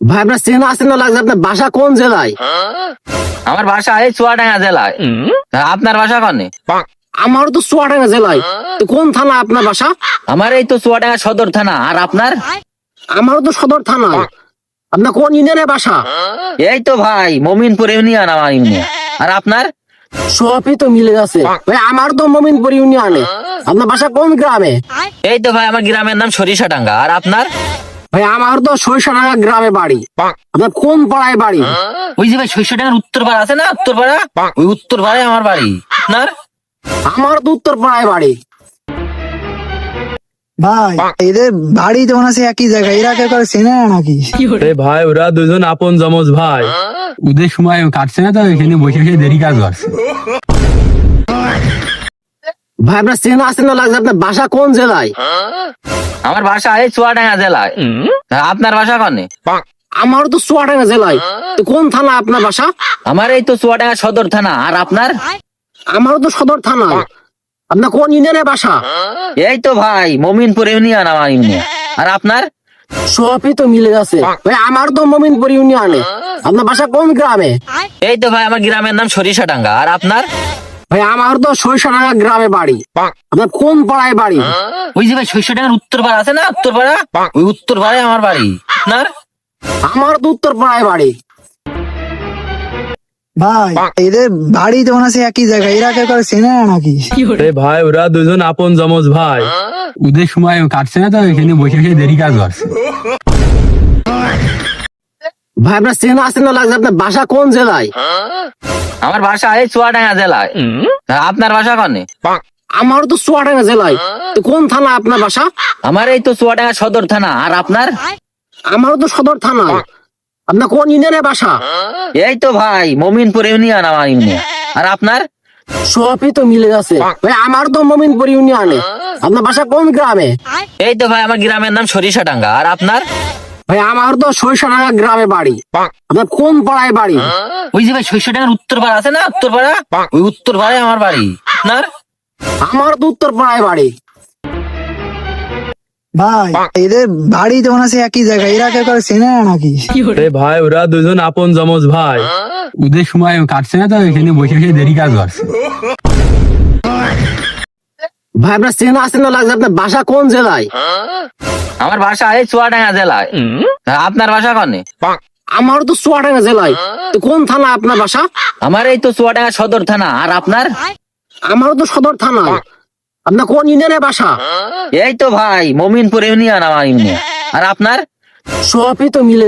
ভাই আপনার চেনা আছে না লাগছে, আপনার বাসা কোন জেলায়? আমার বাসা এই চুয়াডাঙ্গা জেলায়। তা আপনার বাসা কোনে? আমারও তো চুয়াডাঙ্গা জেলায়। তো কোন থানা আপনার বাসা? আমার এই তো চুয়াডাঙ্গা সদর থানা। আর আপনার? আমারও তো সদর থানা। আপনার কোন ইউনিয়নের বাসা? এই তো ভাই মমিনপুর ইউনিয়ন আমার ইউনিয়ন। আর আপনার? সবই তো মিলে গেছে ভাই, আমার তো মমিনপুর ইউনিয়নে। আপনার বাসা কোন গ্রামে? এই তো ভাই আমার গ্রামের নাম সরিষাডাঙ্গা। আর আপনার? ভাই আমার তো সরিষাডাঙ্গা গ্রামে বাড়ি। আপনার কোন পাড়ায় বাড়ি? ওই যে ভাই সরিষাডাঙ্গার উত্তরপাড়া আছে না, উত্তরপাড়া, ওই উত্তরপাড়ায় আমার বাড়ি। আপনার? আমার তো উত্তর পাড়ায় বাড়ি। ভাই এদের বাড়ি তো মনে আছে একই জায়গায়, এরা কেউ করে চেনে না নাকি? আরে ভাই ওরা দুজন আপন জমজ ভাই, ওদের সময় কাটছে না তো এখানে বসে বসে দেরি কাজ করছে। ভাই আপনার চেনা আছে না লাগছে, আপনার বাসা কোন জেলায়? আমার বাসা এই চুয়াডাঙ্গা জেলায়। তা আপনার বাসা কোনে? আমারও তো চুয়াডাঙ্গা জেলায়। তো কোন থানা আপনার বাসা? আমার এই তো চুয়াডাঙ্গা সদর থানা। আর আপনার? আমারও তো সদর থানা। আপনার কোন ইউনিয়নের বাসা? এই তো ভাই মমিনপুর ইউনিয়ন আমার ইউনিয়ন। আর আপনার? সবই তো মিলে গেছে ভাই, আমার তো মমিনপুর ইউনিয়নে। আপনার বাসা কোন গ্রামে? এই তো ভাই আমার গ্রামের নাম সরিষাডাঙ্গা। আর আপনার? ভাই আমার তো সরিষাডাঙ্গা গ্রামে বাড়ি। আপনার কোন পাড়ায় বাড়ি? ওই যে ভাই সরিষাডাঙ্গার উত্তরপাড়া আছে না, উত্তরপাড়া, ওই উত্তরপাড়ায় আমার বাড়ি। আপনার? আমার তো উত্তর পাড়ায় বাড়ি। ভাই এদের বাড়ি তো মনে আছে একই জায়গায়, এরা কেউ করে চেনে না নাকি? আরে ভাই ওরা দুজন আপন জমজ ভাই, ওদের সময় কাটছে না তো এখানে বসে বসে দেরি কাজ করছে। ভাই আপনার চেনা আছে না লাগছে, আপনার বাসা কোন জেলায়? আমার বাসা এই চুয়াডাঙ্গা জেলায়। তা আপনার বাসা কোনে? আমারও তো চুয়াডাঙ্গা জেলায়। তো কোন থানা আপনার বাসা? আমার এই তো চুয়াডাঙ্গা সদর থানা। আর আপনার? আমারও তো সদর থানা। আপনার কোন ইউনিয়নের বাসা? এই তো ভাই মমিনপুর ইউনিয়ন আমার ইউনিয়ন। আর আপনার? সবই তো মিলে গেছে ভাই, আমার তো মমিনপুর ইউনিয়নে। আপনার বাসা কোন গ্রামে? এই তো ভাই আমার গ্রামের নাম সরিষাডাঙ্গা। আর আপনার? ভাই আমার তো সরিষাডাঙ্গা গ্রামে বাড়ি। আপনার কোন পাড়ায় বাড়ি? ওই যে ভাই সরিষাডাঙ্গার উত্তরপাড়া আছে না, উত্তরপাড়া, ওই উত্তরপাড়ায় আমার বাড়ি। আপনার? আমার তো উত্তর পাড়ায় বাড়ি। ভাই এদের বাড়ি তো মনে আছে একই জায়গায়, এরা কেউ করে চেনে না নাকি? আরে ভাই ওরা দুজন আপন জমজ ভাই, ওদের সময় কাটছে না তো এখানে বসে বসে দেরি কাজ করছে। ভাই আপনার চেনা আছে না লাগছে, আপনার বাসা কোন জেলায়? আমার বাসা এই চুয়াডাঙ্গা জেলায়। তা আপনার বাসা কোনে? আমারও তো চুয়াডাঙ্গা জেলায়। তো কোন থানা আপনার বাসা? আমার এই তো চুয়াডাঙ্গা সদর থানা। আর আপনার? আমারও তো সদর থানা। আপনার কোন ইউনিয়নের বাসা? এই তো ভাই মমিনপুর ইউনিয়ন আমার ইউনিয়ন। আর আপনার? সবই তো মিলে